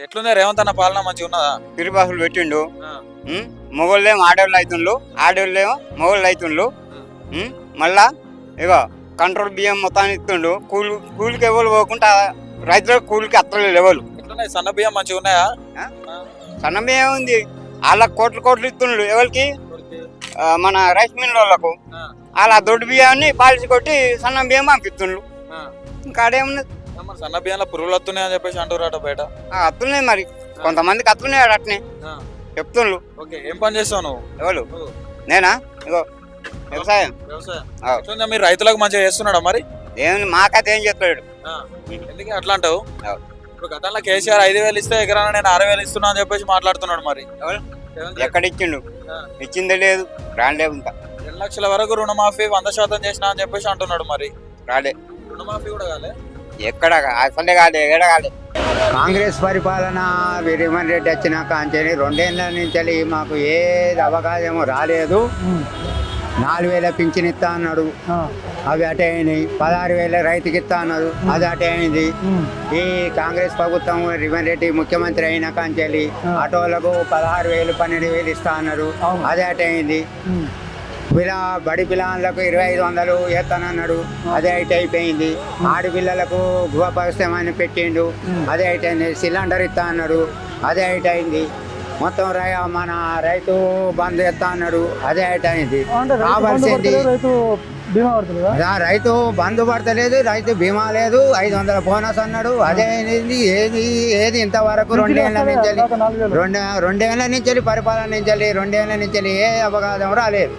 ఎట్లుంది రేవంత్ అన్న పాలన మంచిగా ఉన్నదా? ఫ్రీ బస్సులు పెట్టిండు. ఆ, మొగోళ్ళేమో ఆడవాళ్ళు అవుతుండ్రు, ఆడవాళ్ళేమో మొగోళ్ళు అవుతుండ్రు. మళ్ళా ఇక కంట్రోల్ బియ్యం మొత్తాన్ని ఇస్తుండు. కూలికి ఎవరు పోకుండా రైతులకు కూలికి అత్తలేదు ఎవరు. ఎట్లున్నాయి సన్న బియ్యం మంచిగా ఉన్నాయా? సన్న బియ్యం ఉంది, వాళ్ళకి కోట్లు ఇస్తుండ్రు. ఎవరికి? మన రైస్ మిల్ వాళ్ళకు. అలా దొడ్డు బియ్యాన్ని పాలిసి కొట్టి సన్న బియ్యం పంపిస్తుండ్రు. ఇంకా ఆడేమున్నది? మరి సన్న బియ్యంలో పురుగులు వస్తున్నాయి అని చెప్పేసి అంటారు బయట. అత్తున్నాయి మరి, కొంతమందికి అత్తున్నాయి అట్నే చెప్తుండ్రు. ఓకే, ఏం పని చేస్తావు నువ్వు? ఎవరు? నేనా? ఇగో వ్యవసాయం. ఎట్లుందా, మీరు రైతులకు మంచిగా చేస్తున్నాడా మరి? ఏమి మాకైతే ఏం చెప్తాడు. ఎందుకు అట్లా అంటావు? ఇప్పుడు గతంలో కేసీఆర్ 5,000 ఇస్తే ఎకరాన నేను 6,000 ఇస్తున్నా అని చెప్పేసి మాట్లాడుతున్నాడు. మరి ఎక్కడ ఇచ్చిండు? ఇచ్చిందే లేదు, రాలే. ఇంకా 2 లక్షల వరకు రుణమాఫీ 100% చేసినా అని చెప్పేసి అంటున్నాడు. మరి రాలే, రుణమాఫీ కూడా కాలే. ఎక్కడ అసలే కాలే, ఎడగాలే. కాంగ్రెస్ పరిపాలన రేవంత్ రెడ్డి వచ్చినాక అంచని 2 ఏళ్ళ నుంచి మాకు ఏది అవకాశం రాలేదు. 4,000 పింఛన్ ఇస్తా అన్నాడు, అవి అటే అయినాయి. 16,000 రైతుకి ఇస్తా అన్నాడు, అది అటే అయింది. ఈ కాంగ్రెస్ ప్రభుత్వం రేవంత్ రెడ్డి ముఖ్యమంత్రి అయినాక అంచెలి ఆటోలకు 16,000 12,000 ఇస్తా అన్నారు, అదే అటే అయింది. బడి పిల్లలకు 2,500 వేస్తానన్నాడు, అదే అయితే అయిపోయింది. ఆడపిల్లలకు గృహపరిశ్రమని పెట్టిండు, అదే అయిపోయింది. సిలిండర్ ఇస్తా అన్నాడు, అదే అయితే అయింది. మొత్తం మన రైతు బంధు ఎత్తా అన్నాడు, అదే అయితే అయింది. కావాల్సింది రైతు బంధు పడతలేదు, రైతు బీమా లేదు, 500 బోనస్ అన్నాడు, అదే అయింది. ఏది ఇంతవరకు 2 ఏళ్ళ నుంచి 2 ఏళ్ళ నుంచి పరిపాలన నుంచి 2 ఏళ్ళ నుంచి ఏ అవకాశం రాలేదు.